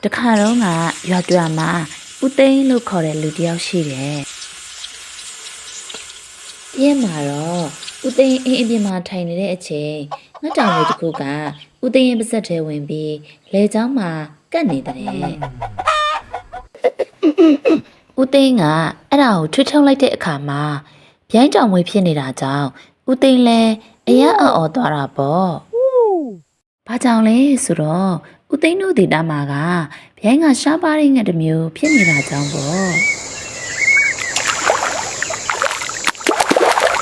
တခါတော့ကရွာတွာမှာဦးသိန်းလို့ခေါ်တဲ့လူတစ်ယောက်ရှိတယ်။ဒီမှာတော့ဦးသိန်းအင်းအပြင်မှာထိုင်နေတဲ့အချိန်ငှက်တောင်လေးတစ်ခုကဦးသိန်းရဲ့ပါးစပ်ထဲဝင်ပြီးလေချောင်းမှာကပ်နေတယ်။ဦးသိန်းကအဲ့ဒါကိုထွေးထုံးလိုက်တဲ့အခါမှာဗျိုင်းတောင်မွေးဖြစ်နေတာကြောင့်ဦးသိန်းလည်းအယံအော်သွားတာပေါ့။ဘာကြောင့်လဲဆိုတော့ဦးသိန်းတို့ဒေတာမှာကဗျိုင်းကရှားပါးတဲ့ငှက်တစ်မျိုးဖြစ်နေတာကြောင့်ပေါ့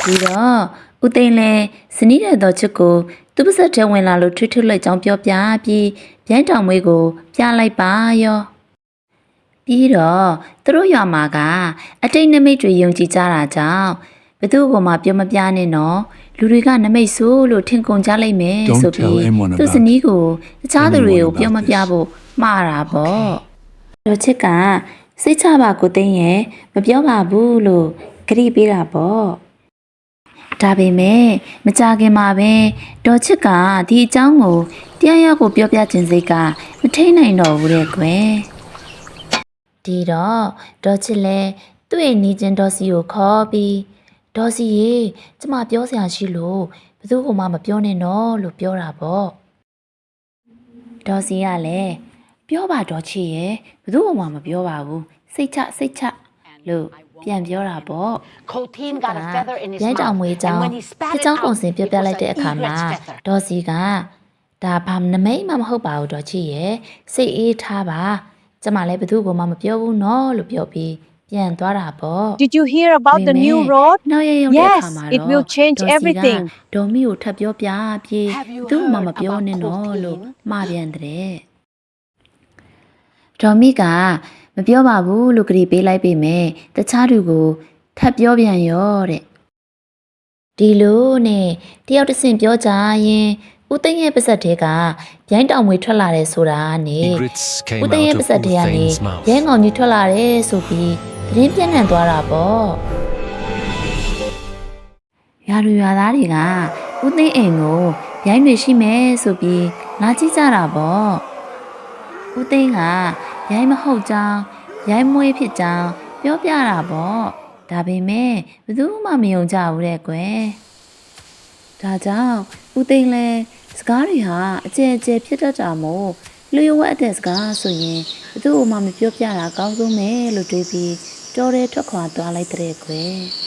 ဒီတော့ဦးသိန်းလည်းဇနီးတဲ့တော်ချစ်ကိုသူ့ပါစက်ထဲဝင်လာလို့ထွတ်ထွတ်လိုက်ကြောင်းပြောပြပြီးဗျိုင်းတောင်မွေးကိုပြလိုက်ပါရောပြီးတော့သူတို့ရွာမှာကအတိတ်နမိတ်တွေယုံကြည်ကြတာကြောင့်ဘသူ့ကိုမှပြောမပြနဲ့နော်လူတွေကနမိတ်ဆိုးလို့ထင်ကုန်ကြလိမ့်မယ်ဆိုပြီးသူ့ဇနီးကိုတခြားသူတွေကိုပြောမပြဖို့မှားတာပေါ့တော်ချစ်ကစိတ်ချပါကိုသိန်းရဲ့မပြောပါဘူးလို့ဂရိပေးတာပေါ့ဒါပေမဲ့မကြခင်မှာပဲတော်ချစ်ကဒီအကြောင်းကိုတရားရောက်ကိုပြောပြခြင်းစိတ်ကမထိန်နိုင်တော့ဘူးတဲ့ကွယ်ဒီတော့တော်ချစ်လည်းသူ့ရဲ့ညီချင်းတော်စီကိုခေါ်ပြီးဒေါ်စီရေကျမပြောစရာရှိလို့ဘယ်သူမှမပြောနဲ့နော်လို့ပြောတာပေါ့ဒေါ်စီကလည်းပြောပါဒေါ်ချစ်ရေဘယ်သူမှမပြောပါဘူးစိတ်ချလို့ပြန်ပြောတာပေါ့ရိုက်တောင်မွေးကြောင်းအကြောင်းကုန်စင်ပြောပြလိုက်တဲ့အခါမှာဒေါ်စီကဒါဘာနမိတ်မှမဟုတ်ပါဘူးဒေါ်ချစ်ရေစိတ်အေးထားပါကျမလည်းဘယ်သူမှမပြောဘူးနော်လို့ပြောပြီးပြန်သွားတာပေါ့ Did you hear about the new road? နောက်ရရောက်တဲ့အခါမှာတော့ It will change everything. ဒေါ်မီကိုထပ်ပြောပြပြီးသူ့မှမပြောနဲ့နော်လို့မှားပြန်တဲ့ဒေါ်မီကမပြောပါဘူးလို့ကြည်ပေးလိုက်ပေမဲ့တခြားသူကိုထပ်ပြောပြန်ရောတဲ့ဒီလိုနဲ့တယောက်တစ်ဆင့်ပြောကြရင်ဦးသိန်းရဲ့ပါစက်ထဲကဗျိုင်းတောင်မွေထွက်လာတယ်ဆိုတာနဲ့ဦးသိန်းရဲ့ပါစက်ထဲကနေရဲငေါင်ကြီးထွက်လာတယ်ဆိုပြီးသတင်းပြန့်နှံ့သွားတာပေါ့ရွာလူရွာသားတွေကဦးသိန်းအိမ်ကိုဗျိုင်းတွေရှိမယ်ဆိုပြီးလာကြည့်ကြတာပေါ့ဦးသိန်းကဗျိုင်းမဟုတ်ကြောင်းဗျိုင်းမွေးဖြစ်ကြောင်းပြောပြတာပေါ့ဒါပေမဲ့ဘယ်သူမှမယုံကြဘူးတဲ့ကွယ်ဒါကြောင့်ဦးသိန်းလဲစကားတွေဟာအကျယ်ဖြစ်တတ်တာမို့လူရဝက်တဲ့စကားဆိုရင်ဘယ်သူမှမပြောပြတာအကောင်းဆုံးပဲလို့တွေးပြီးတော်တယ်ထွက်ခွာသွားလိုက်တဲ့ကွယ်